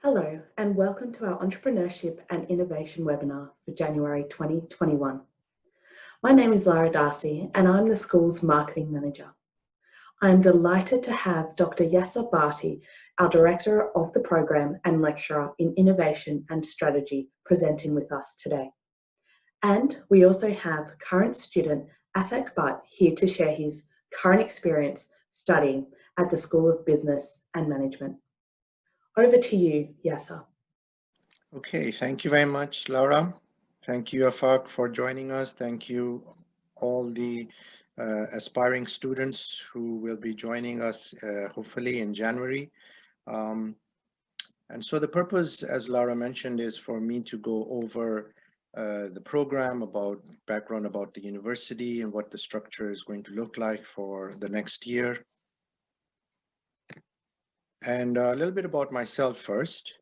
Hello, and welcome to our Entrepreneurship and Innovation webinar for January 2021. My name is Lara Darcy, and I'm the school's marketing manager. I am delighted to have Dr. Yasser Bhatti, our director of the program and lecturer in innovation and strategy, presenting with us today. And we also have current student Afaq Bhatt here to share his current experience studying at the School of Business and Management. Over to you, Yasser. Okay, thank you very much, Laura. Thank you, Afaq, for joining us. Thank you, all the aspiring students who will be joining us hopefully in January. And so the purpose, as Laura mentioned, is for me to go over the program, about background about the university and what the structure is going to look like for the next year. And a little bit about myself first.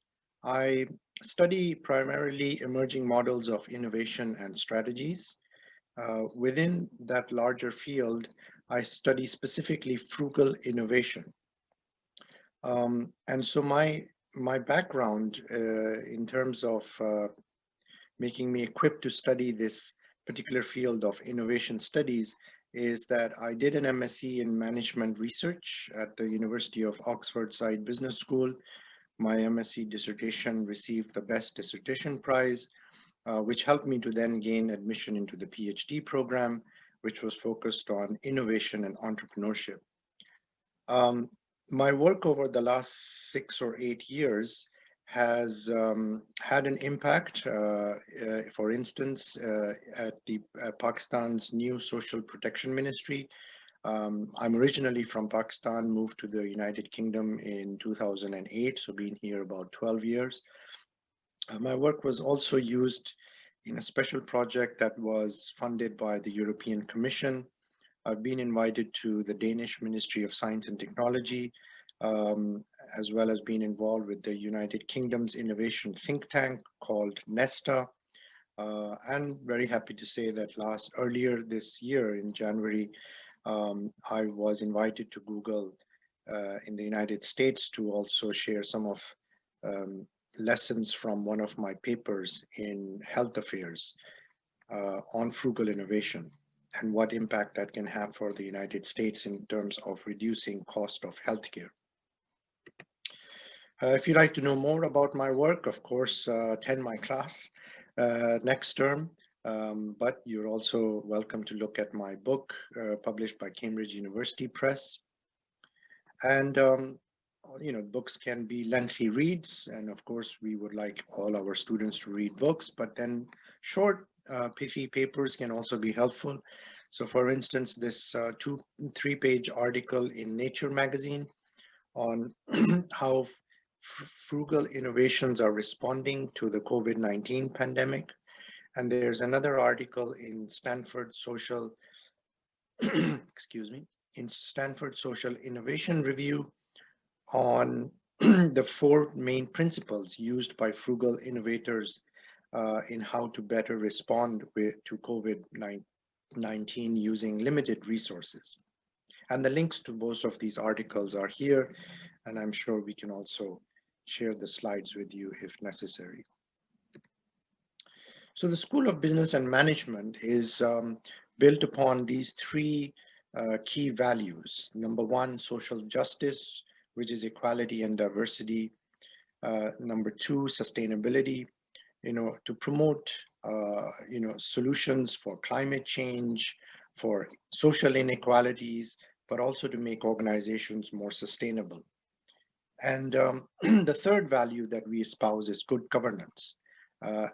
I study primarily emerging models of innovation and strategies. Within that larger field, I study specifically frugal innovation. And so my background in terms of making me equipped to study this particular field of innovation studies is that I did an MSc in Management Research at the University of Oxford Said Business School. My MSc dissertation received the Best Dissertation Prize, which helped me to then gain admission into the PhD program, which was focused on innovation and entrepreneurship. My work over the last 6 or 8 years has had an impact, for instance, at Pakistan's new Social Protection Ministry. I'm originally from Pakistan, moved to the United Kingdom in 2008, so been here about 12 years. My work was also used in a special project that was funded by the European Commission. I've been invited to the Danish Ministry of Science and Technology, as well as being involved with the United Kingdom's innovation think tank called Nesta. And very happy to say that earlier this year in January, I was invited to Google in the United States to also share some of lessons from one of my papers in health affairs on frugal innovation and what impact that can have for the United States in terms of reducing cost of healthcare. If you'd like to know more about my work, of course, attend my class next term. But you're also welcome to look at my book published by Cambridge University Press. And, books can be lengthy reads. And of course, we would like all our students to read books, but then short, pithy papers can also be helpful. So for instance, this 2-3-page article in Nature magazine on how frugal innovations are responding to the COVID-19 pandemic. And there's another article in Stanford Social, in Stanford Social Innovation Review on the 4 main principles used by frugal innovators in how to better respond to COVID-19 using limited resources. And the links to both of these articles are here, and I'm sure we can also share the slides with you if necessary. So the School of Business and Management is built upon these 3 key values. Number 1, social justice, which is equality and diversity. Number 2, sustainability, to promote, solutions for climate change, for social inequalities, but also to make organizations more sustainable. And the 3rd value that we espouse is good governance.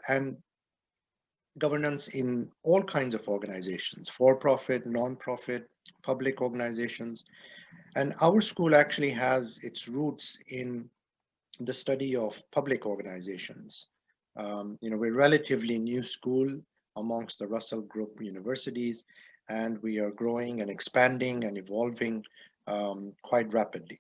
And governance in all kinds of organizations, for-profit, non-profit, public organizations. And our school actually has its roots in the study of public organizations. We're a relatively new school amongst the Russell Group universities, and we are growing and expanding and evolving quite rapidly.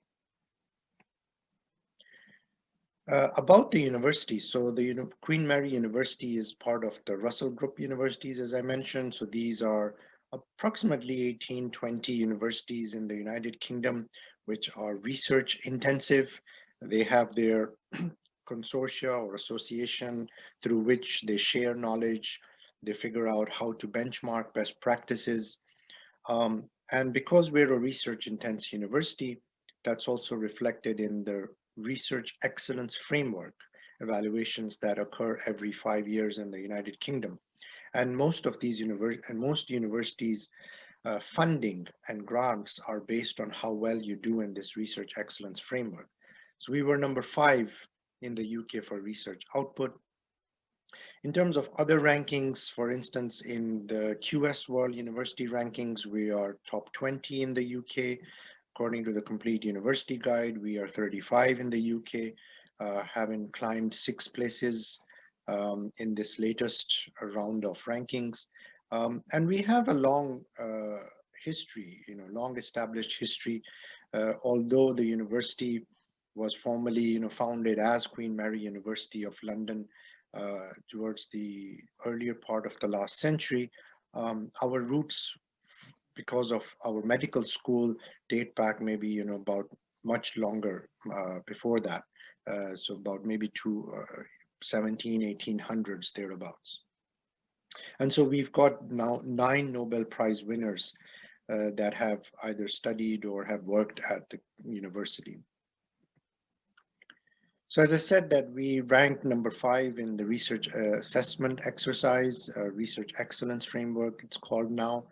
About the university, so the Queen Mary University is part of the Russell Group universities, as I mentioned. So these are approximately 18-20 universities in the United Kingdom, which are research intensive. They have their consortia or association through which they share knowledge, they figure out how to benchmark best practices. And because we're a research intense university, that's also reflected in the research excellence framework evaluations that occur every 5 years in the United Kingdom. And most of these most universities funding and grants are based on how well you do in this research excellence framework. So we were number 5 in the UK for research output. In terms of other rankings, for instance, in the QS World University rankings, we are top 20 in the UK. According to the Complete University Guide, we are 35 in the UK, having climbed 6 places in this latest round of rankings. And we have a long history, long established history, although the university was formally, founded as Queen Mary University of London towards the earlier part of the last century. Our roots, because of our medical school, date back maybe, about much longer before that. So about maybe to 1800s thereabouts. And so we've got now 9 Nobel Prize winners that have either studied or have worked at the university. So as I said, that we ranked number 5 in the research assessment exercise, research excellence framework, it's called now.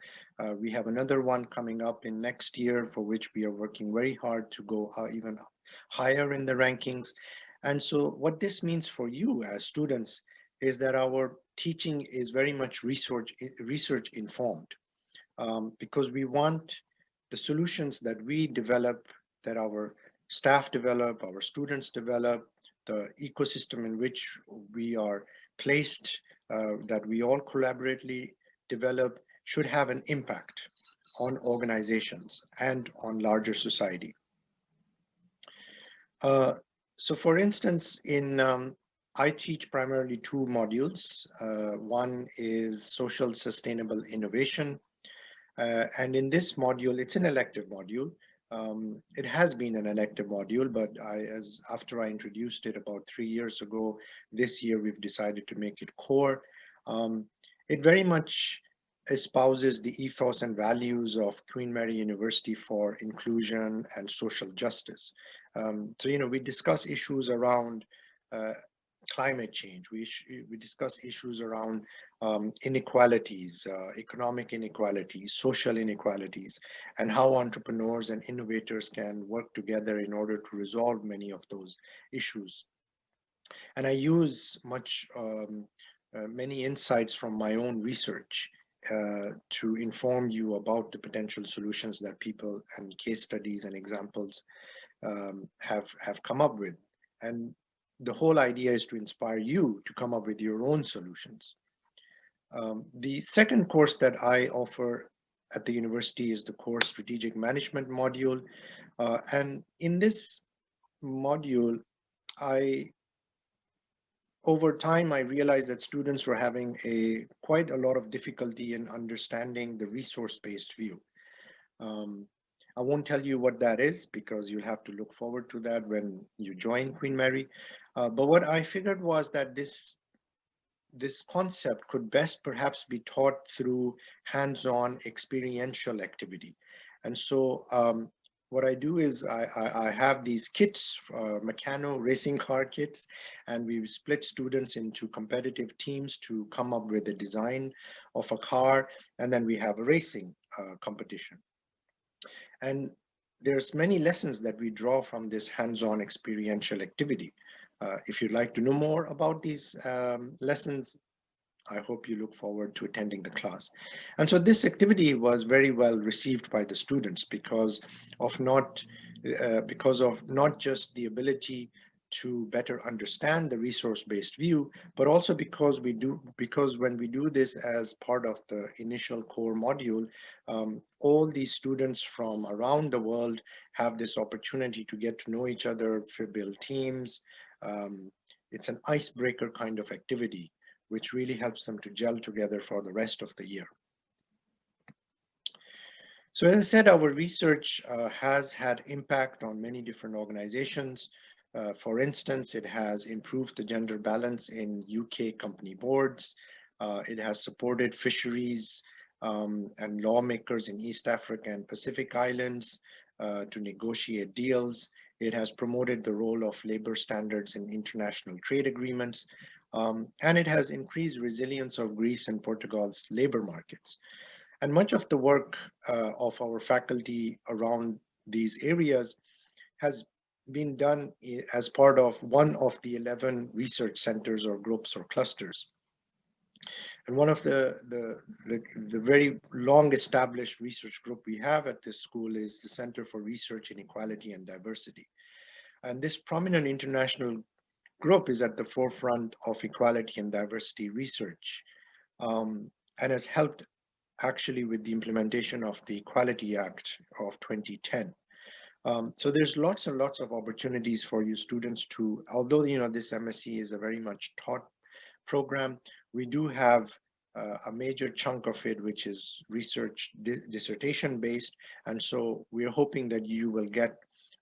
We have another one coming up in next year for which we are working very hard to go even higher in the rankings. And so what this means for you as students is that our teaching is very much research informed, because we want the solutions that we develop, that our staff develop, our students develop, the ecosystem in which we are placed, that we all collaboratively develop, should have an impact on organizations and on larger society. So for instance, I teach primarily 2 modules. One is social sustainable innovation. And in this module, it's an elective module. It has been an elective module, but after I introduced it about 3 years ago, this year we've decided to make it core. It very much espouses the ethos and values of Queen Mary University for inclusion and social justice. So, we discuss issues around climate change. We discuss issues around inequalities, economic inequalities, social inequalities, and how entrepreneurs and innovators can work together in order to resolve many of those issues. And I use many insights from my own research to inform you about the potential solutions that people and case studies and examples have come up with. And the whole idea is to inspire you to come up with your own solutions. The second course that I offer at the university is the core strategic management module. And in this module, over time, I realized that students were having quite a lot of difficulty in understanding the resource-based view. I won't tell you what that is because you'll have to look forward to that when you join Queen Mary. But what I figured was that this concept could best perhaps be taught through hands-on experiential activity. And so what I do is I have these kits, Meccano racing car kits, and we split students into competitive teams to come up with a design of a car, and then we have a racing competition. And there's many lessons that we draw from this hands-on experiential activity. If you'd like to know more about these lessons, I hope you look forward to attending the class. And so this activity was very well received by the students because of not just the ability to better understand the resource-based view, but also because when we do this as part of the initial core module, all these students from around the world have this opportunity to get to know each other, to build teams. It's an icebreaker kind of activity, which really helps them to gel together for the rest of the year. So as I said, our research has had impact on many different organizations. For instance, it has improved the gender balance in UK company boards. It has supported fisheries and lawmakers in East Africa and Pacific Islands to negotiate deals. It has promoted the role of labor standards in international trade agreements. And it has increased resilience of Greece and Portugal's labor markets. And much of the work of our faculty around these areas has been done as part of one of the 11 research centers or groups or clusters. And one of the very long established research group we have at this school is the Center for Research in Equality and Diversity. And this prominent international group is at the forefront of equality and diversity research, and has helped actually with the implementation of the Equality Act of 2010. So there's lots and lots of opportunities for you students to, although this MSc is a very much taught program, we do have a major chunk of it which is research dissertation based, and so we're hoping that you will get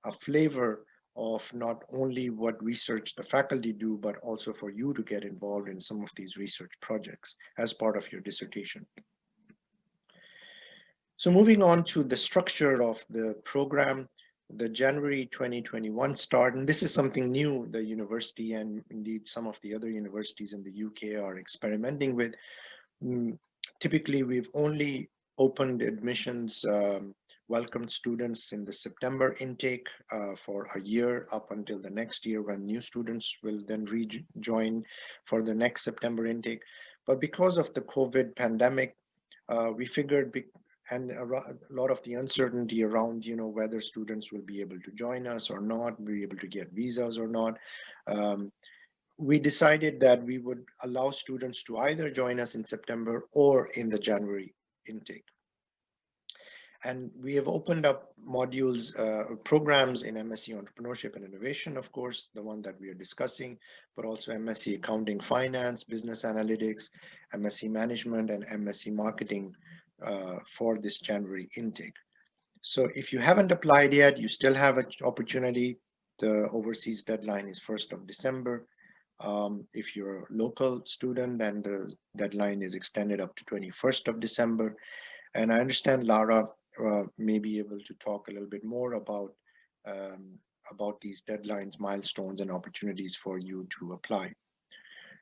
a flavor of not only what research the faculty do, but also for you to get involved in some of these research projects as part of your dissertation. So moving on to the structure of the program, the January 2021 start, and this is something new the university and indeed some of the other universities in the UK are experimenting with. Typically, we've only opened admissions, welcomed students in the September intake for a year up until the next year when new students will then rejoin for the next September intake. But because of the COVID pandemic, we figured and a lot of the uncertainty around, whether students will be able to join us or not, be able to get visas or not, we decided that we would allow students to either join us in September or in the January intake. And we have opened up modules, programs in MSc Entrepreneurship and Innovation, of course, the one that we are discussing, but also MSc Accounting Finance, Business Analytics, MSc Management, and MSc Marketing for this January intake. So if you haven't applied yet, you still have an opportunity. The overseas deadline is 1st of December. If you're a local student, then the deadline is extended up to 21st of December. And I understand Lara may be able to talk a little bit more about these deadlines, milestones, and opportunities for you to apply.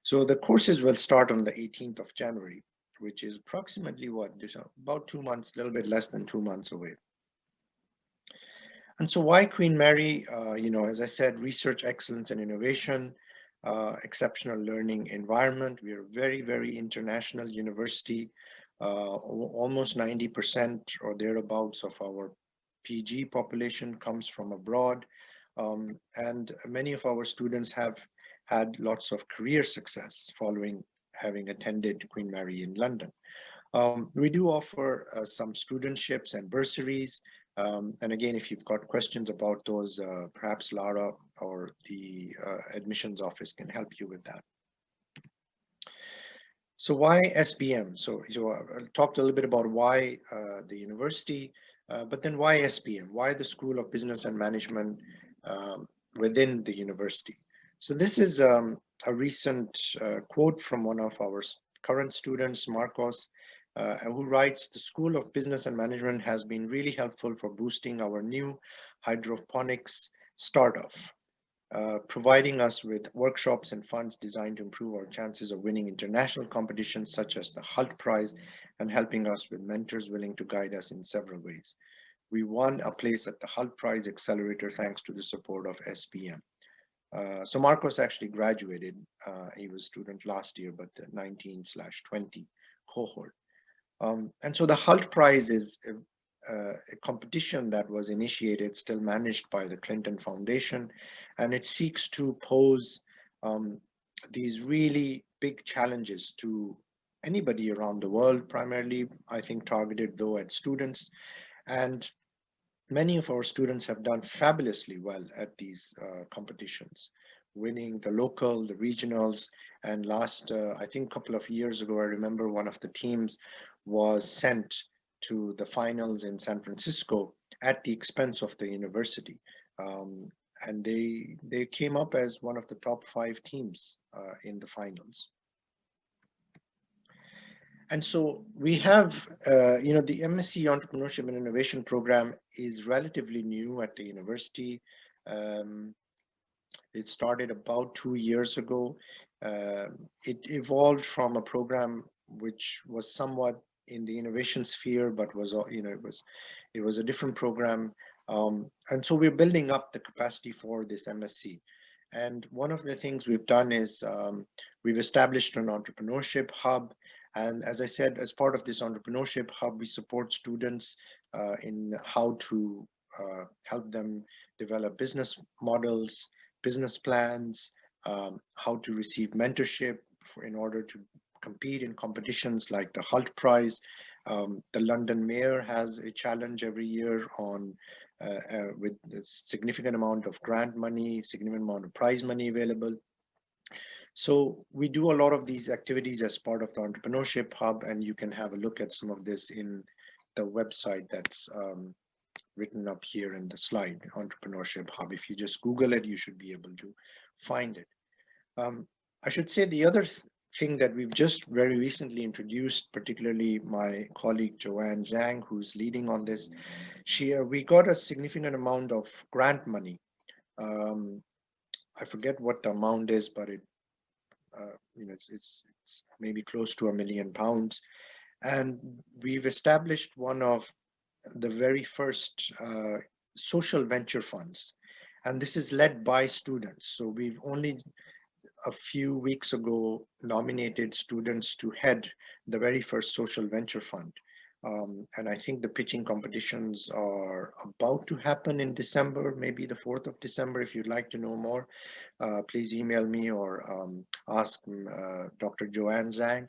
So the courses will start on the 18th of January, which is approximately about 2 months, a little bit less than 2 months away. And so why Queen Mary? As I said, research excellence and innovation, exceptional learning environment. We are a very, very international university. Almost 90% or thereabouts of our PG population comes from abroad. And many of our students have had lots of career success following having attended Queen Mary in London. We do offer some studentships and bursaries. And again, if you've got questions about those, perhaps Lara or the admissions office can help you with that. So why SBM? So I talked a little bit about why the university, but then why SBM? Why the School of Business and Management within the university? So this is a recent quote from one of our current students, Marcos, who writes, "The School of Business and Management has been really helpful for boosting our new hydroponics startup, providing us with workshops and funds designed to improve our chances of winning international competitions such as the HULT Prize, and helping us with mentors willing to guide us in several ways. We won a place at the HULT Prize Accelerator thanks to the support of SBM." So Marcos actually graduated. He was a student last year, but the 19/20 cohort. And so the HULT Prize is a competition that was initiated, still managed by the Clinton Foundation, and it seeks to pose these really big challenges to anybody around the world, primarily, I think, targeted though at students. And many of our students have done fabulously well at these competitions, winning the local, the regionals, and last, I think a couple of years ago, I remember one of the teams was sent to the finals in San Francisco at the expense of the university. and they came up as one of the top 5 teams in the finals. And so we have, the MSc Entrepreneurship and Innovation program is relatively new at the university. Um, it started about 2 years ago. It evolved from a program which was somewhat in the innovation sphere, but was, it was a different program. And so we're building up the capacity for this MSc. And one of the things we've done is we've established an entrepreneurship hub. And as I said, as part of this entrepreneurship hub, we support students in how to help them develop business models, business plans, how to receive mentorship in order to compete in competitions like the Hult Prize. The London Mayor has a challenge every year on with a significant amount of grant money, significant amount of prize money available. So we do a lot of these activities as part of the Entrepreneurship Hub, and you can have a look at some of this in the website that's written up here in the slide, Entrepreneurship Hub. If you just Google it, you should be able to find it. I should say the other thing that we've just very recently introduced, particularly my colleague Joanne Zhang, who's leading on this, we got a significant amount of grant money. I forget what the amount is, but it's maybe close to £1 million. And we've established one of the very first social venture funds. And this is led by students. So we've only a few weeks ago nominated students to head the very first social venture fund. And I think the pitching competitions are about to happen in December, maybe the 4th of December. If you'd like to know more, please email me or ask Dr. Joanne Zhang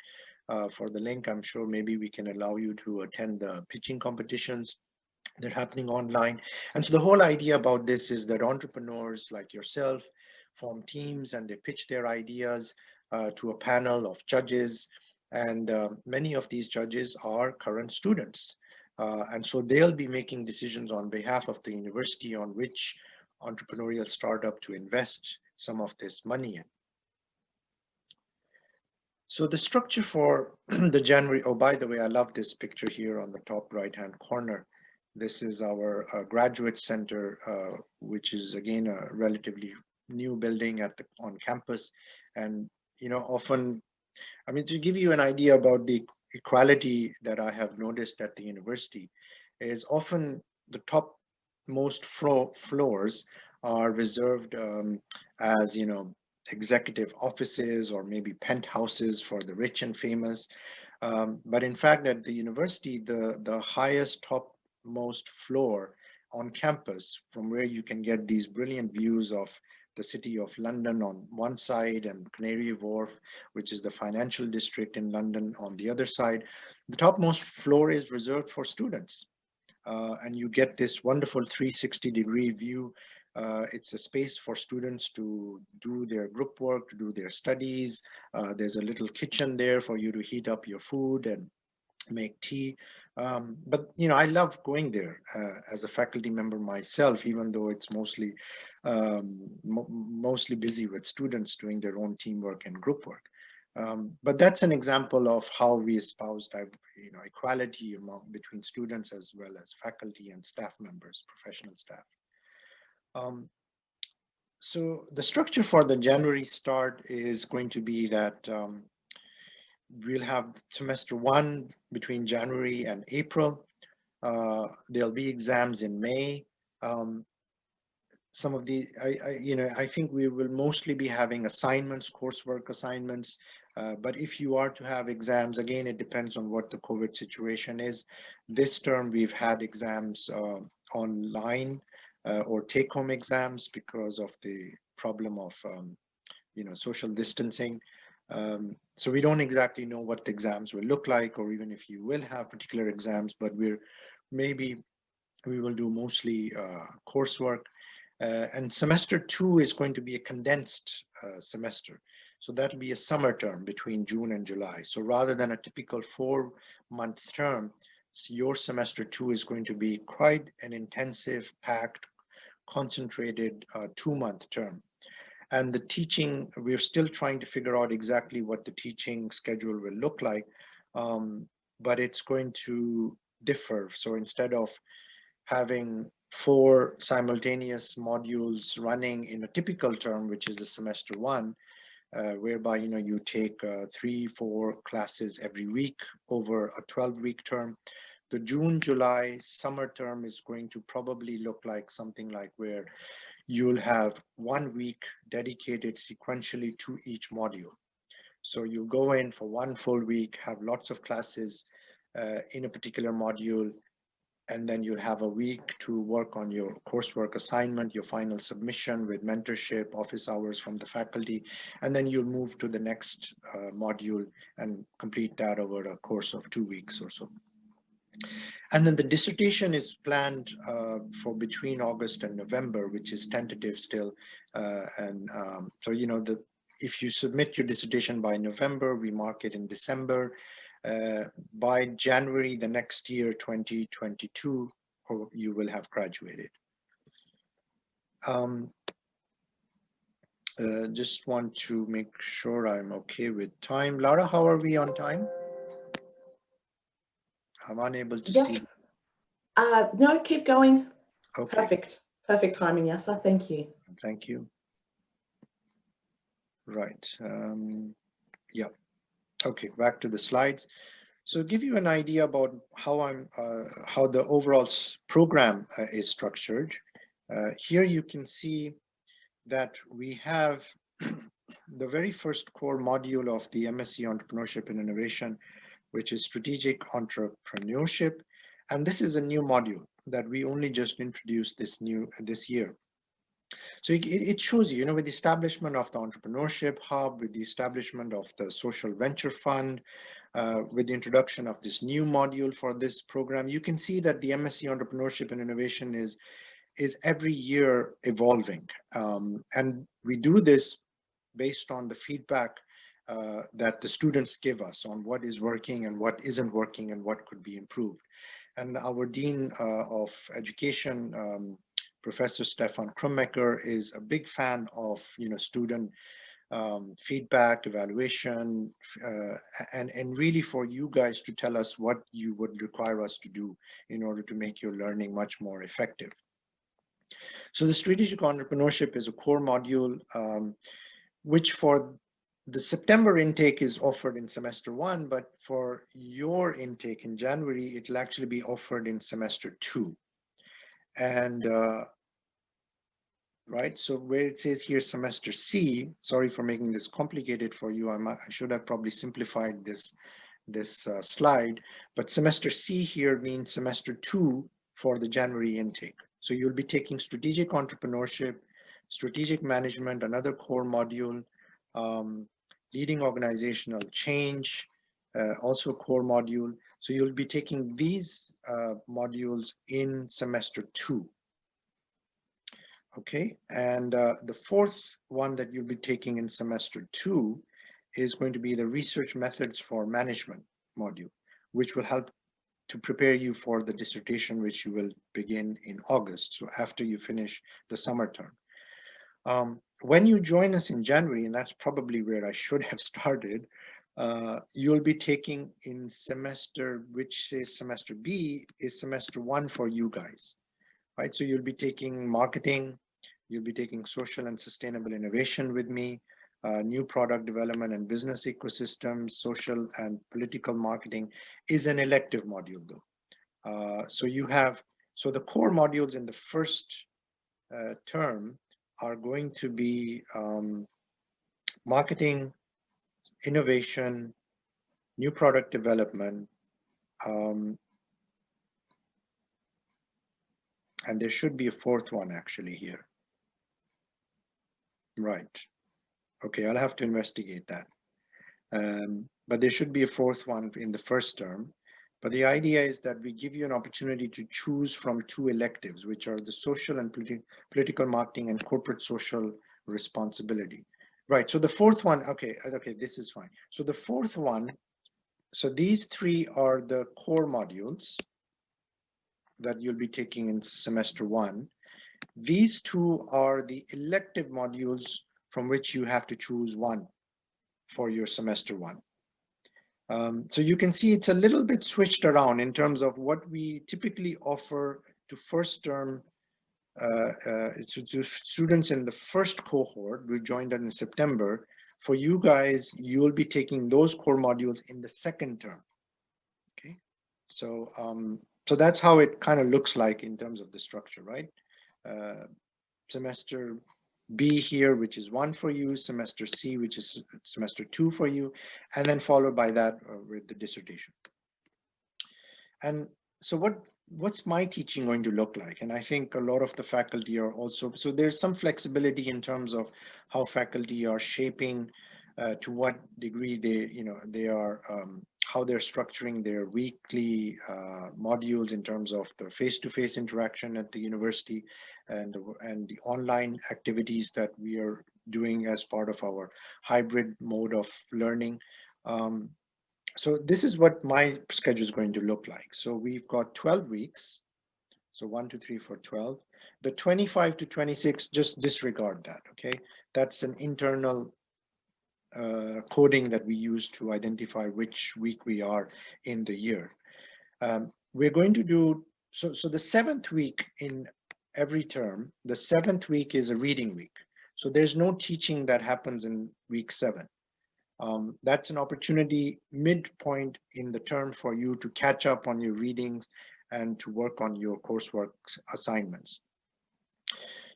for the link. I'm sure maybe we can allow you to attend the pitching competitions. They're happening online. And so the whole idea about this is that entrepreneurs like yourself form teams and they pitch their ideas to a panel of judges. And many of these judges are current students. And so they'll be making decisions on behalf of the university on which entrepreneurial startup to invest some of this money in. So the structure for the January, oh, by the way, I love this picture here on the top right-hand corner. This is our graduate center, which is again a relatively new building on campus. And, often, to give you an idea about the equality that I have noticed at the university is often the top most floors are reserved as, executive offices or maybe penthouses for the rich and famous. But in fact, at the university, the highest topmost floor on campus from where you can get these brilliant views of the city of London on one side and Canary Wharf, which is the financial district in London on the other side. The topmost floor is reserved for students. And you get this wonderful 360-degree view. It's a space for students to do their group work, to do their studies. There's a little kitchen there for you to heat up your food and make tea. But I love going there as a faculty member myself, even though it's mostly busy with students doing their own teamwork and group work. But that's an example of how we espoused equality between students as well as faculty and staff members, professional staff. So the structure for the January start is going to be that we'll have semester 1 between January and April. There'll be exams in May. Some of the, I think we will mostly be having assignments, coursework assignments. But if you are to have exams, again, it depends on what the COVID situation is. This term, we've had exams online or take-home exams because of the problem of, social distancing. So we don't exactly know what the exams will look like, or even if you will have particular exams, but we will do mostly coursework. And semester 2 is going to be a condensed semester. So that'll be a summer term between June and July. So rather than a typical 4-month term, your semester 2 is going to be quite an intensive, packed concentrated 2-month term. And the teaching, we're still trying to figure out exactly what the teaching schedule will look like, but it's going to differ. So instead of having 4 simultaneous modules running in a typical term, which is a semester 1, whereby you take 3-4 classes every week over a 12-week term. The June-July summer term is going to probably look like something like where you'll have 1 week dedicated sequentially to each module. So you'll go in for 1 full week, have lots of classes in a particular module, and then you'll have a week to work on your coursework assignment, your final submission with mentorship, office hours from the faculty, and then you'll move to the next module and complete that over a course of 2 weeks or so. And then the dissertation is planned for between August and November, which is tentative still. So, if you submit your dissertation by November, we mark it in December. By January the next year, 2022, you will have graduated. Just want to make sure I'm okay with time. Laura, how are we on time? I'm unable to see. No, keep going. Okay. Perfect timing, Yasser. Thank you. Thank you. Right. Yeah. Okay, back to the slides. So give you an idea about how the overall program is structured. Here you can see that we have the very first core module of the MSc Entrepreneurship and Innovation, which is Strategic Entrepreneurship. And this is a new module that we only just introduced this year. So it shows you, with the establishment of the Entrepreneurship Hub, with the establishment of the Social Venture Fund, with the introduction of this new module for this program, you can see that the MSc Entrepreneurship and Innovation is every year evolving. And we do this based on the feedback that the students give us on what is working and what isn't working and what could be improved. And our Dean of Education, Professor Stefan Krummecker, is a big fan of student feedback, evaluation, and really for you guys to tell us what you would require us to do in order to make your learning much more effective. So the Strategic Entrepreneurship is a core module, which for the September intake is offered in semester 1, but for your intake in January, it'll actually be offered in semester 2. And right, so where it says here semester C, sorry for making this complicated for you, I should have probably simplified this slide, but semester C here means semester 2 for the January intake. So you'll be taking Strategic Entrepreneurship, Strategic Management, another core module, Leading Organizational Change, also a core module. So you'll be taking these modules in semester 2. Okay, and the fourth one that you'll be taking in semester 2 is going to be the Research Methods for Management module, which will help to prepare you for the dissertation, which you will begin in August, so after you finish the summer term. When you join us in January, and that's probably where I should have started, you'll be taking in semester, which is semester B, is semester 1 for you guys, right? So you'll be taking marketing, you'll be taking social and sustainable innovation with me, new product development and business ecosystems, social and political marketing is an elective module though. So the core modules in the first term are going to be marketing, innovation, new product development, and there should be a fourth one actually here. Right. Okay, I'll have to investigate that. But there should be a fourth one in the first term. But the idea is that we give you an opportunity to choose from 2 electives, which are the social and political marketing and corporate social responsibility. Right, so the fourth one, okay, this is fine. So the fourth one, so these 3 are the core modules that you'll be taking in semester 1. These two are the elective modules from which you have to choose one for your semester one. So you can see it's a little bit switched around in terms of what we typically offer to first term to students in the first cohort. We joined in September. For you guys, you'll be taking those core modules in the second term. Okay, so so that's how it kind of looks like in terms of the structure, right? Semester B here, which is 1 for you, semester C, which is semester 2 for you, and then followed by that with the dissertation. And so what's my teaching going to look like? And I think a lot of the faculty are also, so there's some flexibility in terms of how faculty are shaping to what degree they are, how they're structuring their weekly modules in terms of the face-to-face interaction at the university and the online activities that we are doing as part of our hybrid mode of learning. So this is what my schedule is going to look like. So we've got 12 weeks. So 1, 2, 3, 4, 12. The 25 to 26, just disregard that, okay? That's an internal coding that we use to identify which week we are in the year. We're going to do, so the 7th week in every term, the 7th week is a reading week. So there's no teaching that happens in week 7. That's an opportunity midpoint in the term for you to catch up on your readings and to work on your coursework assignments.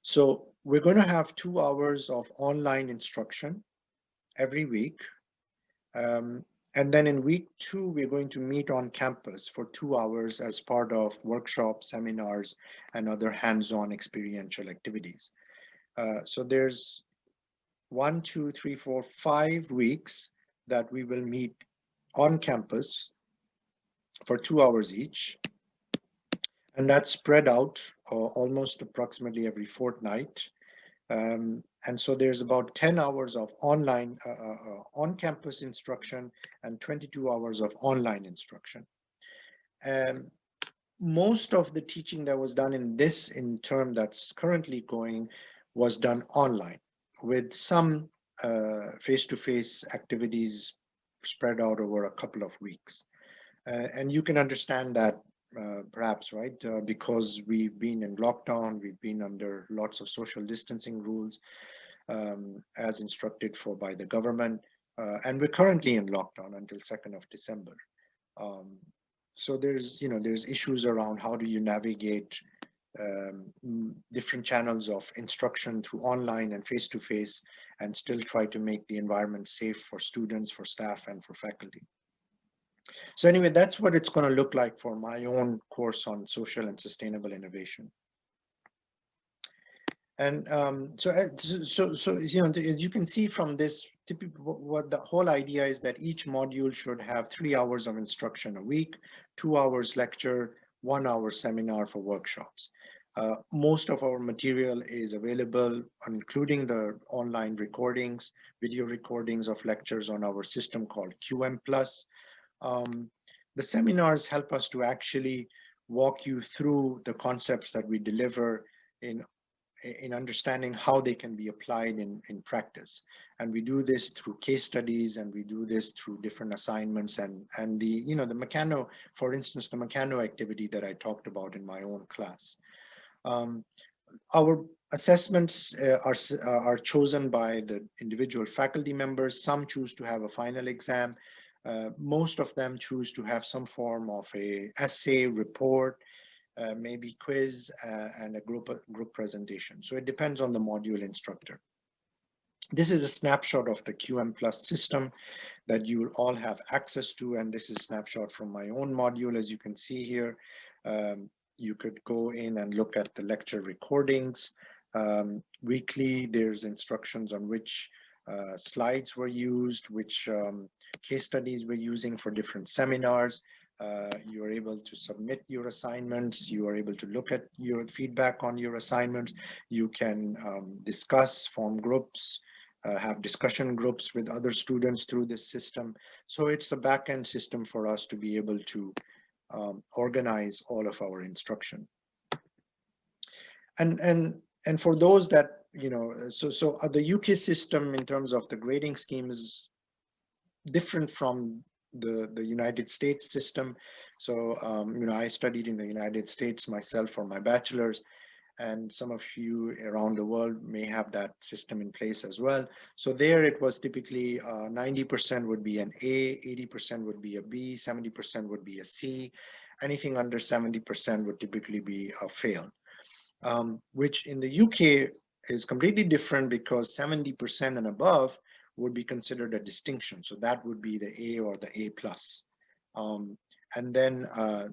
So we're going to have 2 hours of online instruction every week. And then in week 2, we're going to meet on campus for 2 hours as part of workshops, seminars, and other hands-on experiential activities. So there's 1, 2, 3, 4, 5 weeks that we will meet on campus for 2 hours each. And that's spread out almost approximately every fortnight. And so there's about 10 hours of online on-campus instruction and 22 hours of online instruction. And most of the teaching that was done in this term that's currently going was done online, with some face-to-face activities spread out over a couple of weeks. And you can understand that perhaps, right? Because we've been in lockdown, we've been under lots of social distancing rules as instructed for by the government. And we're currently in lockdown until 2nd of December. So there's issues around how do you navigate different channels of instruction through online and face-to-face and still try to make the environment safe for students, for staff, and for faculty. So anyway, that's what it's going to look like for my own course on social and sustainable innovation. And so as you can see from this, what the whole idea is that each module should have 3 hours of instruction a week, 2 hours lecture, 1 hour seminar for workshops. Most of our material is available, including the online recordings, video recordings of lectures on our system called QM+. The seminars help us to actually walk you through the concepts that we deliver in understanding how they can be applied in practice. And we do this through case studies, and we do this through different assignments and the Meccano, for instance, the Meccano activity that I talked about in my own class. Our assessments are chosen by the individual faculty members. Some choose to have a final exam. Most of them choose to have some form of a essay, report, maybe quiz, and a group presentation. So it depends on the module instructor. This is a snapshot of the QM Plus system that you will all have access to, and this is a snapshot from my own module. As you can see here, you could go in and look at the lecture recordings. Weekly, there's instructions on which slides were used, which case studies we're using for different seminars. You are able to submit your assignments. You are able to look at your feedback on your assignments. You can discuss, form groups, have discussion groups with other students through this system. So it's a back-end system for us to be able to organize all of our instruction. and for those that, you know, so the UK system in terms of the grading scheme is different from the United States system. So, you know, I studied in the United States myself for my bachelor's, and some of you around the world may have that system in place as well. So there it was typically 90% would be an A, 80% would be a B, 70% would be a C. Anything under 70% would typically be a fail, which in the UK is completely different because 70% and above would be considered a distinction. So that would be the A or the A plus. And then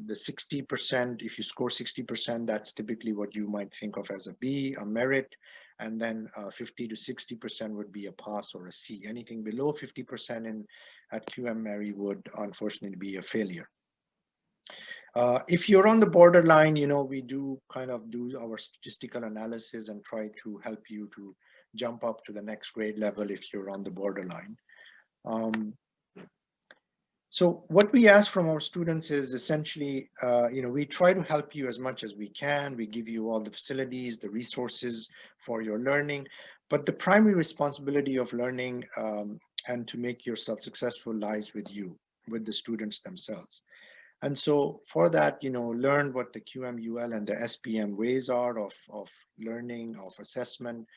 the 60%, if you score 60%, that's typically what you might think of as a B, a merit. And then 50 to 60% would be a pass or a C. Anything below 50% at QM Mary would unfortunately be a failure. If you're on the borderline, you know, we do kind of do our statistical analysis and try to help you to jump up to the next grade level if you're on the borderline. So what we ask from our students is essentially, you know, we try to help you as much as we can. We give you all the facilities, the resources for your learning, but the primary responsibility of learning and to make yourself successful lies with you, with the students themselves. And so for that, you know, learn what the QMUL and the SBM ways are of learning, of assessment,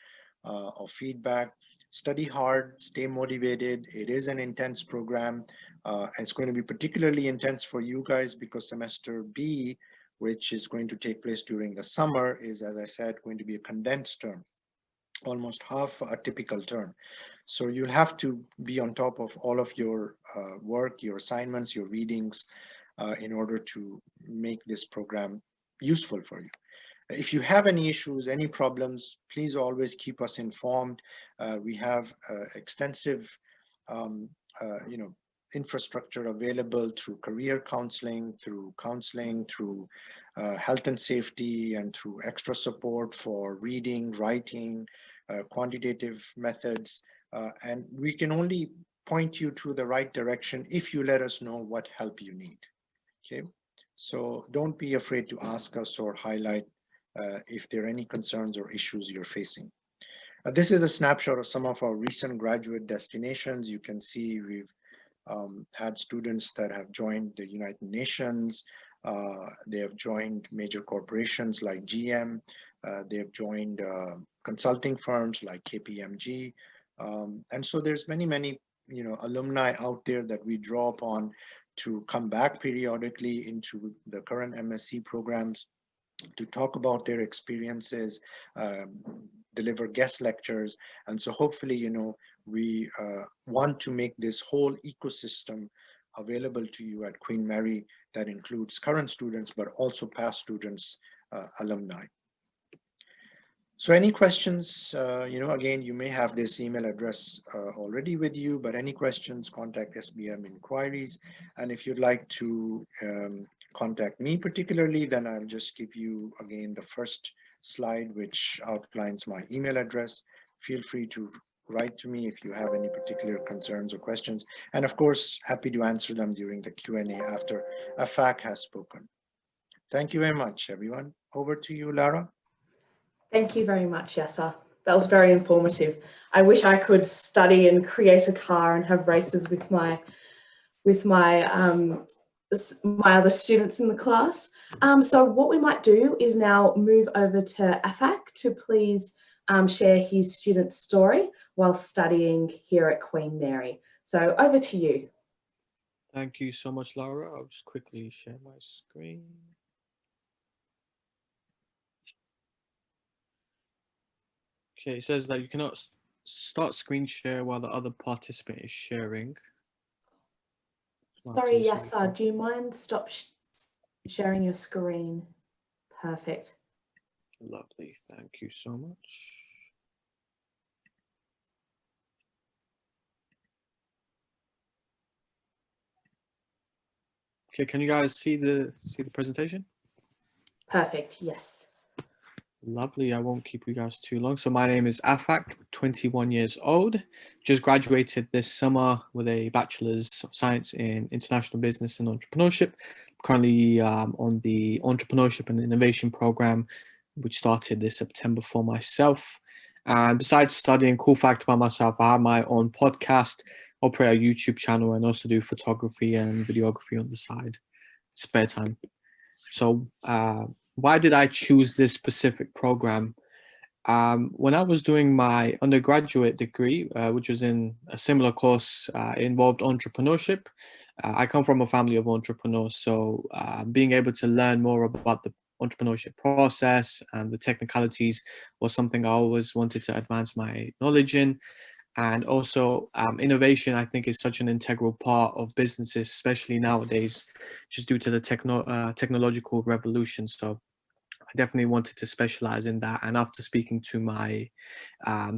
of feedback. Study hard, stay motivated. It is an intense program. It's going to be particularly intense for you guys because semester B, which is going to take place during the summer, is, as I said, going to be a condensed term, almost half a typical term. So you'll have to be on top of all of your work, your assignments, your readings, in order to make this program useful for you. If you have any issues, any problems, please always keep us informed. We have extensive, you know, infrastructure available through career counseling, through health and safety, and through extra support for reading, writing, quantitative methods. And we can only point you to the right direction if you let us know what help you need. Okay, so don't be afraid to ask us or highlight if there are any concerns or issues you're facing. This is a snapshot of some of our recent graduate destinations. You can see we've had students that have joined the United Nations. They have joined major corporations like GM. They have joined consulting firms like KPMG. And so there's many, you know, alumni out there that we draw upon to come back periodically into the current MSc programs to talk about their experiences, deliver guest lectures. And so hopefully, you know, we want to make this whole ecosystem available to you at Queen Mary that includes current students, but also past students, alumni. So any questions, you know, again, you may have this email address already with you, but any questions, contact SBM Inquiries. And if you'd like to contact me particularly, then I'll just give you again the first slide, which outlines my email address. Feel free to write to me if you have any particular concerns or questions. And of course, happy to answer them during the Q&A after Afak has spoken. Thank you very much, everyone. Over to you, Lara. Thank you very much, Yasser. That was very informative. I wish I could study and create a car and have races with my other students in the class. So what we might do is now move over to Afak to please share his student story while studying here at Queen Mary. So over to you. Thank you so much, Laura. I'll just quickly share my screen. Okay, it says that you cannot start screen share while the other participant is sharing. Sorry, Yasser, do you mind stop sharing your screen? Perfect. Lovely, thank you so much. Okay, can you guys see the presentation? Perfect, yes. Lovely, I won't keep you guys too long. So my name is Afak, 21 years old, just graduated this summer with a Bachelor's of Science in International Business and Entrepreneurship. Currently on the Entrepreneurship and Innovation program which started this September for myself. And besides studying, cool fact about myself, I have my own podcast, operate a YouTube channel, and also do photography and videography on the side, spare time. So why did I choose this specific program? When I was doing my undergraduate degree, which was in a similar course, it involved entrepreneurship. I come from a family of entrepreneurs, so being able to learn more about the entrepreneurship process and the technicalities was something I always wanted to advance my knowledge in. And also innovation, I think, is such an integral part of businesses, especially nowadays, just due to the technological revolution. So I definitely wanted to specialize in that. And after speaking to my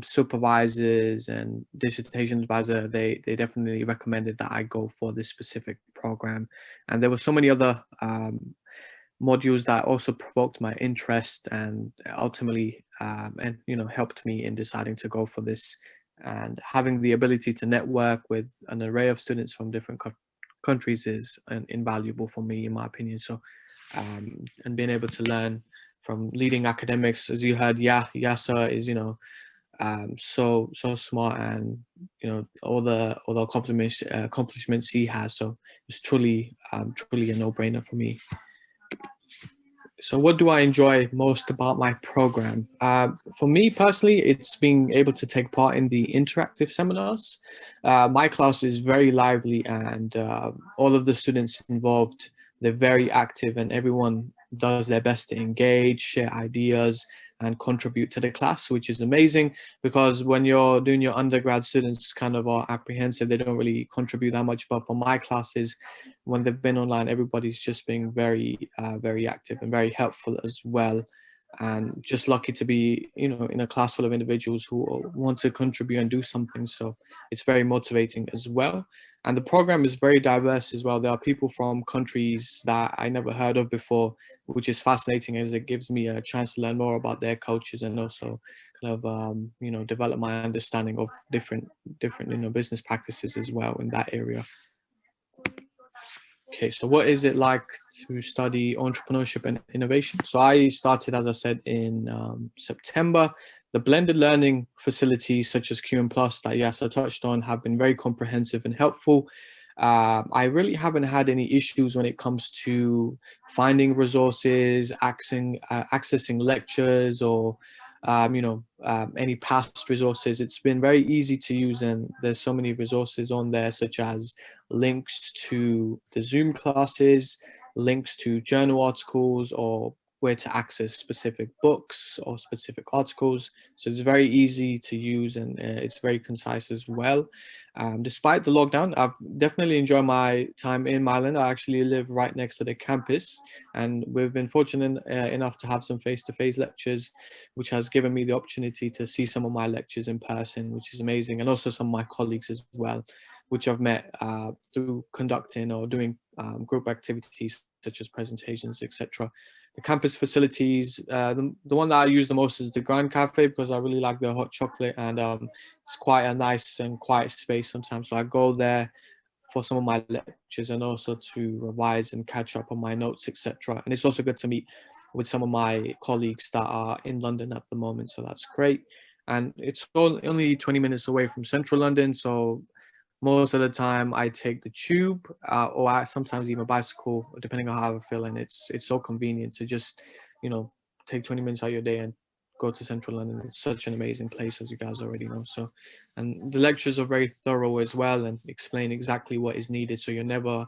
supervisors and dissertation advisor, they definitely recommended that I go for this specific program. And there were so many other modules that also provoked my interest and ultimately and helped me in deciding to go for this. And having the ability to network with an array of students from different countries is invaluable for me, in my opinion. So and being able to learn from leading academics, as you heard, Yasser is so smart, and all the accomplishments he has. So it's truly a no-brainer for me. So what do I enjoy most about my program? For me personally, it's being able to take part in the interactive seminars. My class is very lively, and all of the students involved, they're very active, and everyone does their best to engage, share ideas, and contribute to the class, which is amazing, because when you're doing your undergrad, students kind of are apprehensive. They don't really contribute that much. But for my classes, when they've been online, everybody's just being very active and very helpful as well. And just lucky to be in a class full of individuals who want to contribute and do something. So it's very motivating as well. And the program is very diverse as well. There are people from countries that I never heard of before, which is fascinating, as it gives me a chance to learn more about their cultures, and also kind of develop my understanding of different business practices as well in that area. Okay, so what is it like to study entrepreneurship and innovation? So I started, as I said, in September. The blended learning facilities such as QM Plus that Yasser touched on have been very comprehensive and helpful. I really haven't had any issues when it comes to finding resources, accessing lectures, or any past resources. It's been very easy to use, and there's so many resources on there, such as links to the Zoom classes, links to journal articles, or where to access specific books or specific articles. So it's very easy to use, and it's very concise as well. Despite the lockdown, I've definitely enjoyed my time in Milan. I actually live right next to the campus, and we've been fortunate enough to have some face-to-face lectures, which has given me the opportunity to see some of my lectures in person, which is amazing, and also some of my colleagues as well, which I've met through conducting or doing group activities such as presentations, etc. The campus facilities, the one that I use the most is the Grand Cafe, because I really like the hot chocolate, and it's quite a nice and quiet space sometimes. So I go there for some of my lectures, and also to revise and catch up on my notes, etc. And it's also good to meet with some of my colleagues that are in London at the moment, so that's great. And it's only 20 minutes away from central London, so most of the time I take the tube, or I sometimes even bicycle, depending on how I feel. And it's so convenient to just take 20 minutes out of your day and go to central London. It's such an amazing place, as you guys already know. So, and the lectures are very thorough as well, and explain exactly what is needed, so you're never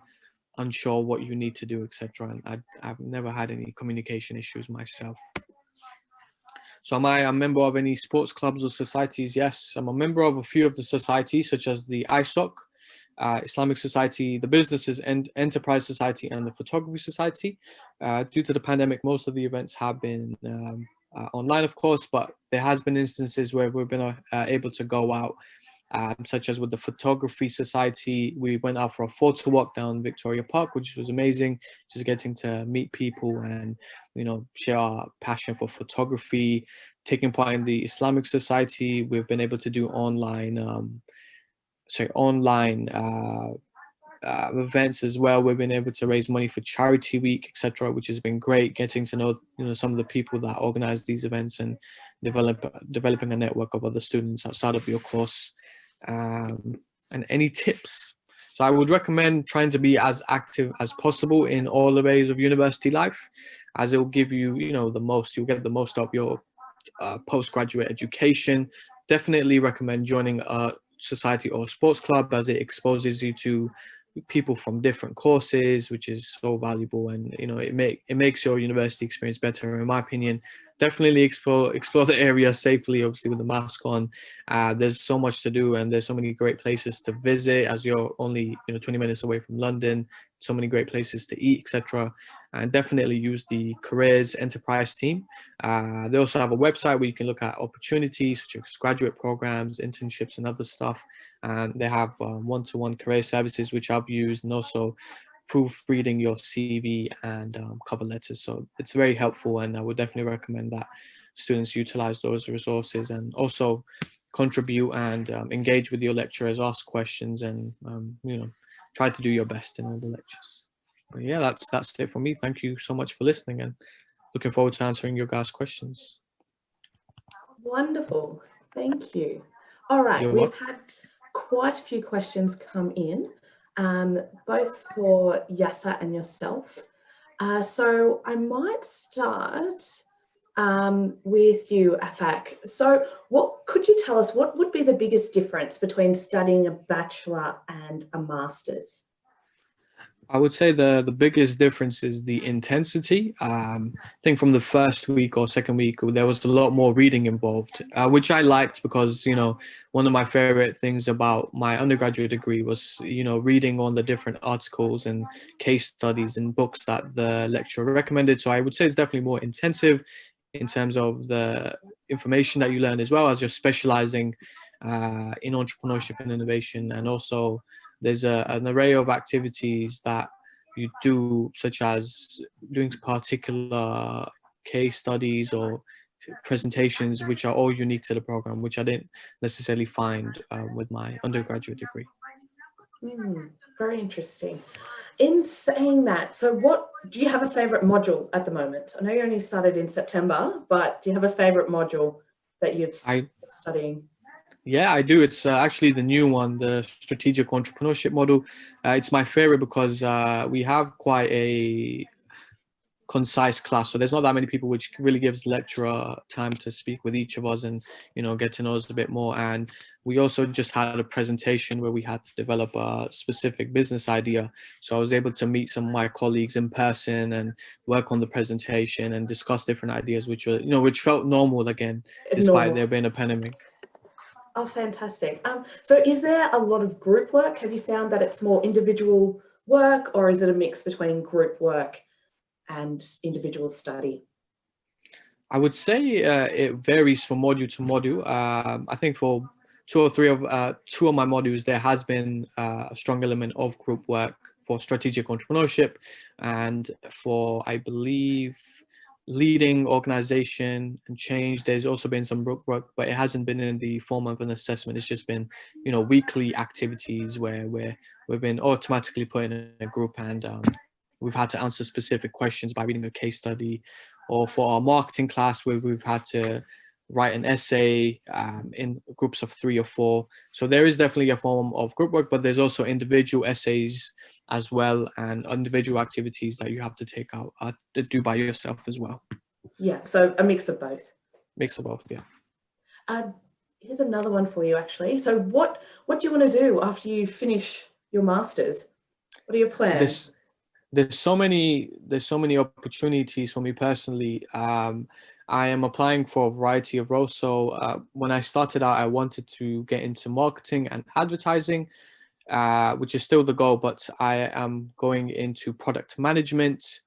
unsure what you need to do, etc. And I've never had any communication issues myself. So am I a member of any sports clubs or societies? Yes, I'm a member of a few of the societies, such as the ISOC, Islamic Society, the Businesses and Enterprise Society, and the Photography Society. Due to the pandemic, most of the events have been online, of course, but there has been instances where we've been able to go out, such as with the Photography Society. We went out for a photo walk down Victoria Park, which was amazing, just getting to meet people and share our passion for photography. Taking part in the Islamic Society, we've been able to do online events as well. We've been able to raise money for Charity Week, etc., which has been great. Getting to know, some of the people that organize these events and developing a network of other students outside of your course. And any tips? So I would recommend trying to be as active as possible in all the areas of university life, as it will give you, the most. You'll get the most of your postgraduate education. Definitely recommend joining a society or sports club, as it exposes you to people from different courses, which is so valuable, and it makes your university experience better, in my opinion. Definitely explore the area safely, obviously with the mask on. There's so much to do, and there's so many great places to visit, as you're only 20 minutes away from London. So many great places to eat, etc. And definitely use the careers enterprise team. They also have a website where you can look at opportunities such as graduate programs, internships, and other stuff. And they have one-to-one career services, which I've used, and also proofreading your CV and cover letters. So it's very helpful, and I would definitely recommend that students utilize those resources and also contribute and engage with your lecturers, ask questions, and try to do your best in all the lectures. But yeah, that's it for me. Thank you so much for listening, and looking forward to answering your guys' questions. Wonderful. Thank you. All right, You're we've welcome. had quite a few questions come in, both for Yasser and yourself. So I might start with you, Afak. So what could you tell us, what would be the biggest difference between studying a bachelor and a master's? I would say the biggest difference is the intensity. I think from the first week or second week, there was a lot more reading involved, which I liked, because, one of my favorite things about my undergraduate degree was, reading on the different articles and case studies and books that the lecturer recommended. So I would say it's definitely more intensive in terms of the information that you learn, as well as you're specializing in entrepreneurship and innovation. And also there's an array of activities that you do, such as doing particular case studies or presentations, which are all unique to the program, which I didn't necessarily find with my undergraduate degree. Very interesting. In saying that, so what do you have a favorite module at the moment? I know you only started in September, but do you have a favorite module that you've studying? Yeah, I do. It's actually the new one, the strategic entrepreneurship model. It's my favorite because we have quite a concise class, so there's not that many people, which really gives the lecturer time to speak with each of us and get to know us a bit more. And we also just had a presentation where we had to develop a specific business idea, so I was able to meet some of my colleagues in person and work on the presentation and discuss different ideas, which were which felt normal again, despite there being a pandemic. Oh, fantastic. So is there a lot of group work? Have you found that it's more individual work, or is it a mix between group work and individual study? I would say it varies from module to module. I think for two of my modules, there has been a strong element of group work for strategic entrepreneurship, and for, I believe, leading organization and change, there's also been some group work, but it hasn't been in the form of an assessment. It's just been weekly activities where we've been automatically put in a group, and we've had to answer specific questions by reading a case study. Or for our marketing class, where we've had to write an essay in groups of 3 or 4. So there is definitely a form of group work, but there's also individual essays as well, and individual activities that you have to take out do by yourself as well. Yeah, so a mix of both. Mix of both, yeah. Here's another one for you, actually. So what do you want to do after you finish your master's? What are your plans? There's so many opportunities for me personally. I am applying for a variety of roles. So when I started out, I wanted to get into marketing and advertising, which is still the goal, but I am going into product management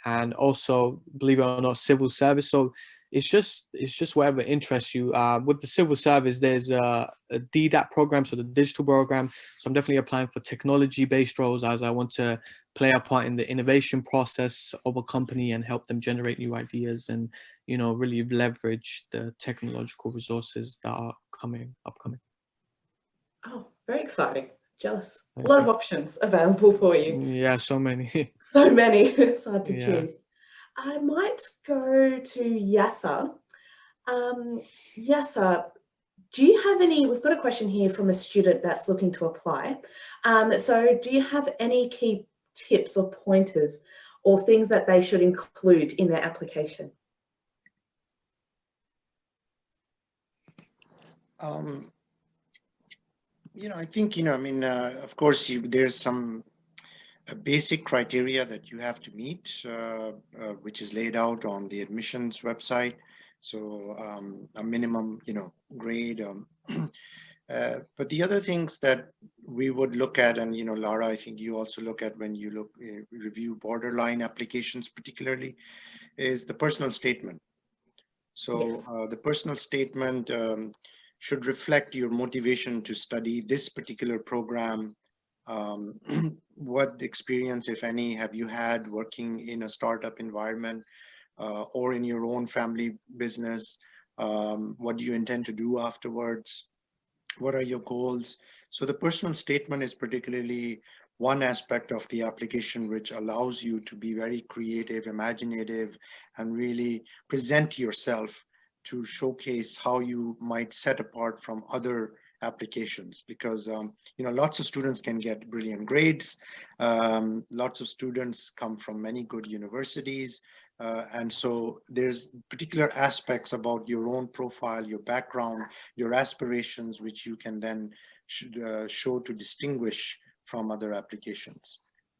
and also, believe it or not, civil service. So it's just whatever interests you. With the civil service, there's a DDAP program, so the digital program. So I'm definitely applying for technology-based roles, as I want to play a part in the innovation process of a company and help them generate new ideas and really leverage the technological resources that are upcoming. Oh, very exciting. Jealous. A Thank lot of you. options available for you. Yeah, so many. So many. It's hard to Yeah. choose. I might go to Yasser. Yasser, do you have any, we've got a question here from a student that's looking to apply. So do you have any key tips or pointers or things that they should include in their application? I think, I mean, of course, there's some basic criteria that you have to meet, which is laid out on the admissions website. So a minimum, grade. But the other things that we would look at, and Lara, I think you also look at when you review borderline applications, particularly, is the personal statement. So Yes. the personal statement should reflect your motivation to study this particular program. What experience, if any, have you had working in a startup environment or in your own family business? What do you intend to do afterwards? What are your goals? So the personal statement is particularly one aspect of the application which allows you to be very creative, imaginative, and really present yourself to showcase how you might set apart from other applications, because lots of students can get brilliant grades. Lots of students come from many good universities. And so there's particular aspects about your own profile, your background, your aspirations, which you can then show to distinguish from other applications.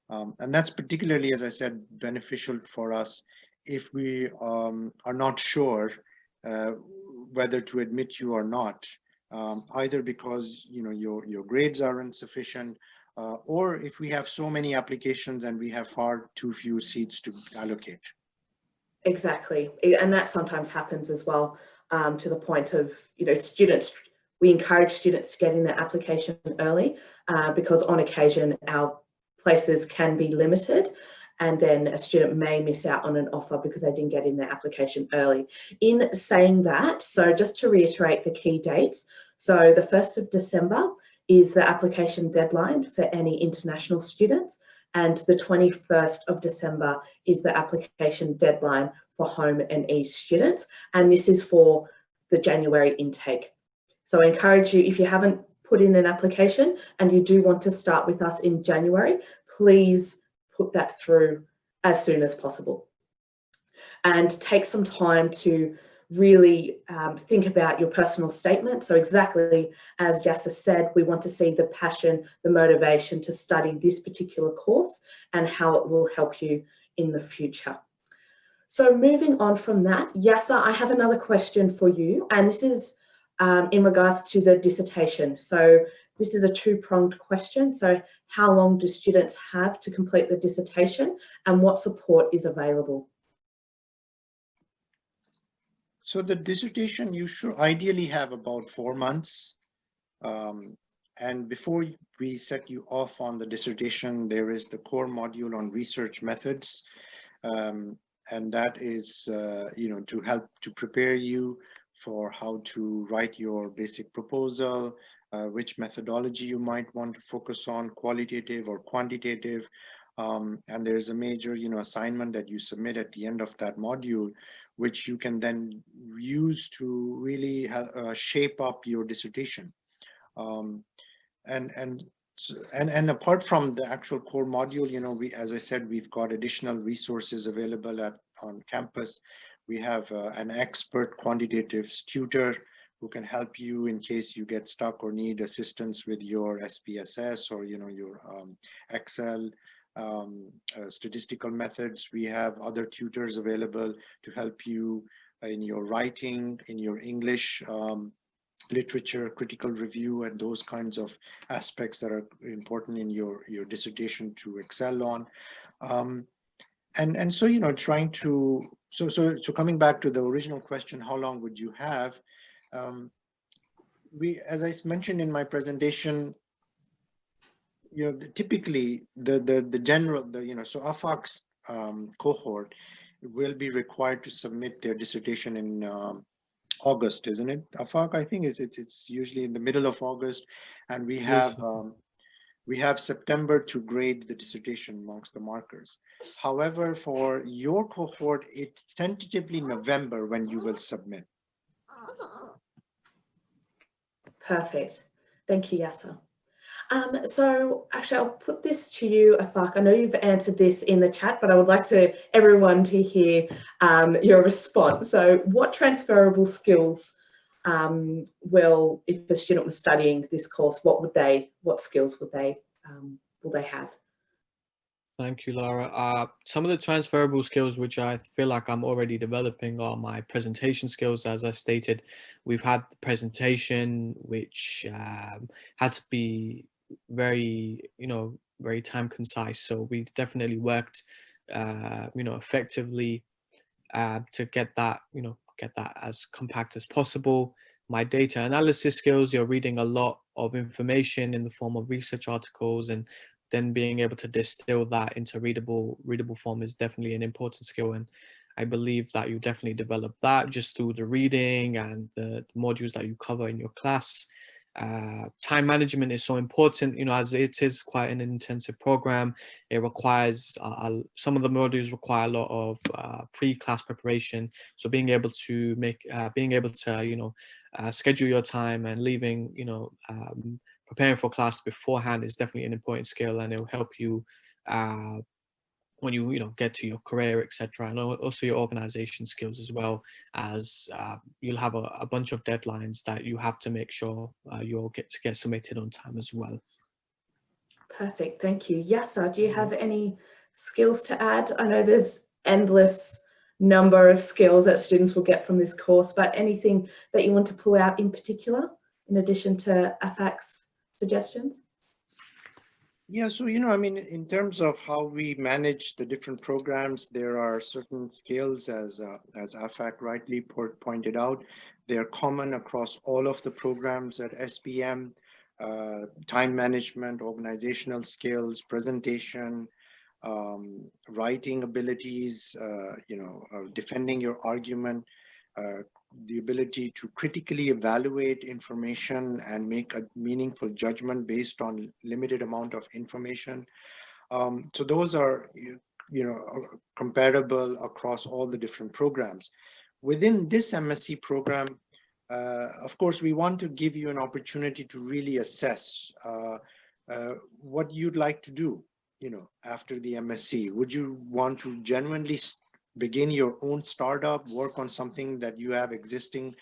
And that's particularly, as I said, beneficial for us if we are not sure whether to admit you or not, either because your grades are insufficient, or if we have so many applications and we have far too few seats to allocate. Exactly. And that sometimes happens as well, to the point of, students, we encourage students to get in their application early because on occasion our places can be limited, and then a student may miss out on an offer because they didn't get in their application early. In saying that, so just to reiterate the key dates, so the 1st of December is the application deadline for any international students, and the 21st of December is the application deadline for home and east students, and this is for the January intake. So I encourage you, if you haven't put in an application and you do want to start with us in January, please put that through as soon as possible. And take some time to really think about your personal statement. So exactly as Yasser said, we want to see the passion, the motivation to study this particular course and how it will help you in the future. So moving on from that, Yasser, I have another question for you, and this is in regards to the dissertation. So this is a two-pronged question. So how long do students have to complete the dissertation, and what support is available? So the dissertation, you should ideally have about 4 months. And before we set you off on the dissertation, there is the core module on research methods. And that is, to help to prepare you for how to write your basic proposal, which methodology you might want to focus on, qualitative or quantitative. And there's a major, assignment that you submit at the end of that module, which you can then use to really shape up your dissertation. And apart from the actual core module, we, as I said, we've got additional resources available on campus. We have an expert quantitative tutor who can help you in case you get stuck or need assistance with your SPSS or your Excel statistical methods. We have other tutors available to help you in your writing, in your English literature, critical review, and those kinds of aspects that are important in your dissertation to excel on. And so, trying to, so coming back to the original question, how long would you have? As I mentioned in my presentation, typically the general, so AFAQ's cohort will be required to submit their dissertation in August, isn't it? AFAQ, I think it's usually in the middle of August, and we have We have September to grade the dissertation amongst the markers. However, for your cohort, it's tentatively November when you will submit. Perfect. Thank you, Yasser. So actually, I'll put this to you, Afaq. I know you've answered this in the chat, but I would like everyone to hear your response. So what transferable skills if a student was studying this course, what skills will they have? Thank you, Lara. Some of the transferable skills which I feel like I'm already developing are my presentation skills. As I stated, we've had the presentation which had to be very, very time concise. So we definitely worked, effectively to get that as compact as possible. My data analysis skills, you're reading a lot of information in the form of research articles, and then being able to distill that into readable form is definitely an important skill. And I believe that you definitely develop that just through the reading and the modules that you cover in your class. Time management is so important, as it is quite an intensive program. It requires, some of the modules require a lot of pre-class preparation. So being able to schedule your time and leaving, preparing for class beforehand is definitely an important skill, and it will help you when you get to your career, etc. And also your organization skills, as well as you'll have a bunch of deadlines that you have to make sure you'll get submitted on time as well. Perfect, thank you. Yasser, do you have any skills to add? I know there's endless number of skills that students will get from this course, but anything that you want to pull out in particular, in addition to Afaq's suggestions? Yeah, so, in terms of how we manage the different programs, there are certain skills, as Afaq rightly pointed out, they are common across all of the programs at SBM. Time management, organizational skills, presentation, writing abilities, defending your argument, the ability to critically evaluate information and make a meaningful judgment based on limited amount of information. So those are, comparable across all the different programs. Within this MSc program, of course, we want to give you an opportunity to really assess what you'd like to do, after the MSc. Would you want to genuinely begin your own startup, work on something that you have existing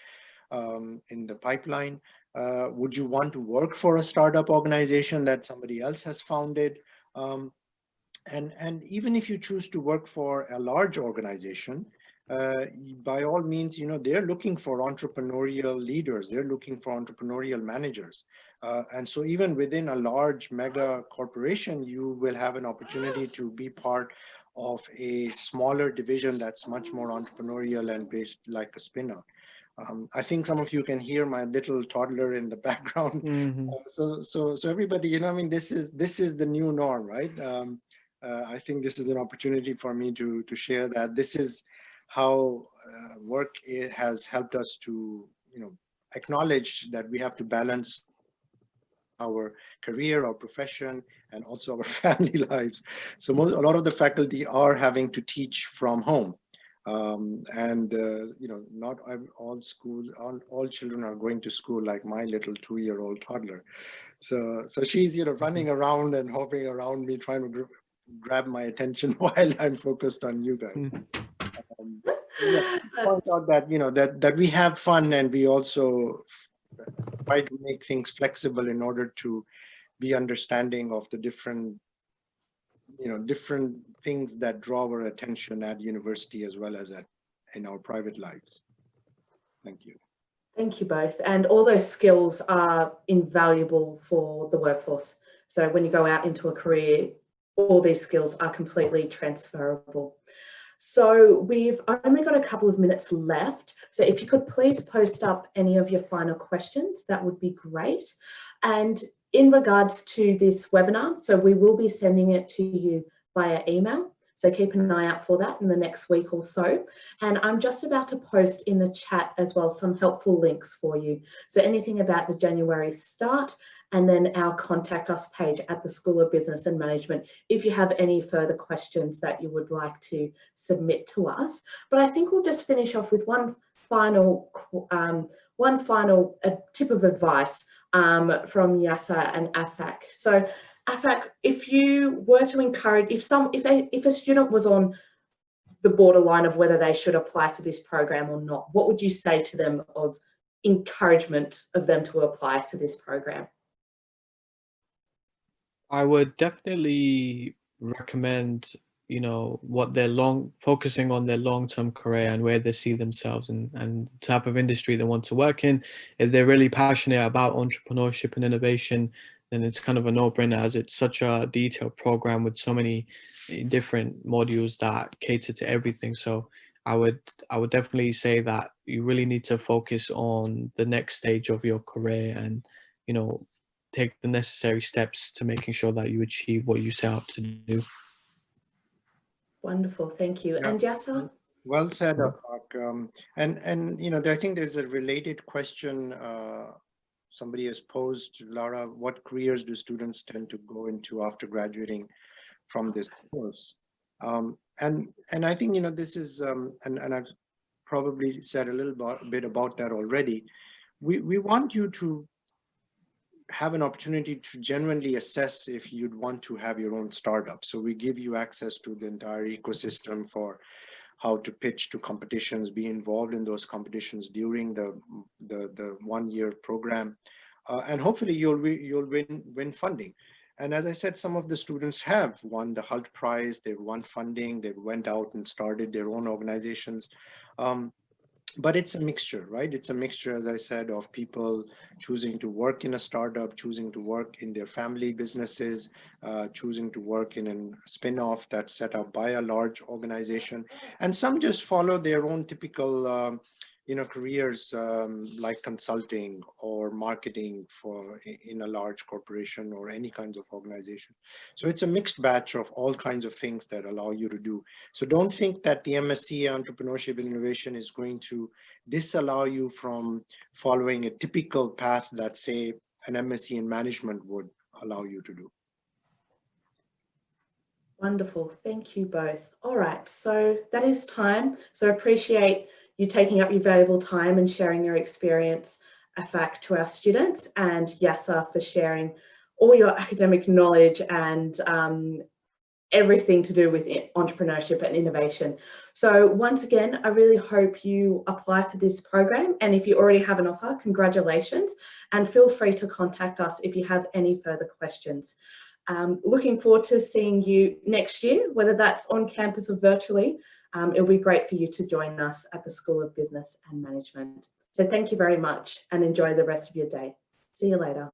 in the pipeline? Would you want to work for a startup organization that somebody else has founded? And even if you choose to work for a large organization, by all means, they're looking for entrepreneurial leaders. They're looking for entrepreneurial managers. And so even within a large mega corporation, you will have an opportunity to be part of a smaller division that's much more entrepreneurial and based like a spin-out. I think some of you can hear my little toddler in the background. Mm-hmm. So everybody, this is the new norm, right? I think this is an opportunity for me to share that this is how work has helped us to, acknowledge that we have to balance our career, our profession, and also our family lives. So a lot of the faculty are having to teach from home. Not all children are going to school like my little 2-year-old toddler. So she's, running around and hovering around me, trying to grab my attention while I'm focused on you guys. Point out that, that we have fun, and we also try to make things flexible in order to be understanding of the different things that draw our attention at university as well as in our private lives. Thank you. Thank you both. And all those skills are invaluable for the workforce. So when you go out into a career, all these skills are completely transferable. So we've only got a couple of minutes left. So if you could please post up any of your final questions, that would be great. And in regards to this webinar, so we will be sending it to you via email. So So keep an eye out for that in the next week or so. And I'm just about to post in the chat as well some helpful links for you. So anything about the January start, and then our contact us page at the School of Business and Management if you have any further questions that you would like to submit to us. But I think we'll just finish off with one final tip of advice from Yasser and Afak. So Afak, if you were to encourage, if a student was on the borderline of whether they should apply for this program or not, what would you say to them of encouragement of them to apply for this program? I would definitely recommend, what they're focusing on their long-term career and where they see themselves and the type of industry they want to work in. If they're really passionate about entrepreneurship and innovation, then it's kind of a no-brainer, as it's such a detailed program with so many different modules that cater to everything. So I would definitely say that you really need to focus on the next stage of your career and, take the necessary steps to making sure that you achieve what you set out to do. Wonderful, thank you. Yeah. And Yasser? Well said, Afak. And I think there's a related question somebody has posed, Lara. What careers do students tend to go into after graduating from this course? And I think this is and I've probably said a little bit about that already. We want you to have an opportunity to genuinely assess if you'd want to have your own startup. So we give you access to the entire ecosystem for how to pitch to competitions, be involved in those competitions during the 1-year program, and hopefully you'll win funding. And as I said, some of the students have won the HULT prize, they've won funding, they went out and started their own organizations. But it's a mixture, right? It's a mixture, as I said, of people choosing to work in a startup, choosing to work in their family businesses, choosing to work in a spin-off that's set up by a large organization. And some just follow their own typical careers, like consulting or marketing in a large corporation or any kinds of organization. So it's a mixed batch of all kinds of things that allow you to do. So don't think that the MSc Entrepreneurship and Innovation is going to disallow you from following a typical path that, say, an MSc in Management would allow you to do. Wonderful, thank you both. All right, so that is time. So I appreciate you taking up your valuable time and sharing your experience, Afak, to our students, and Yasser for sharing all your academic knowledge and everything to do with entrepreneurship and innovation. So once again, I really hope you apply for this program, and if you already have an offer, congratulations, and feel free to contact us if you have any further questions. Looking forward to seeing you next year, whether that's on campus or virtually. It'll be great for you to join us at the School of Business and Management. So thank you very much and enjoy the rest of your day. See you later.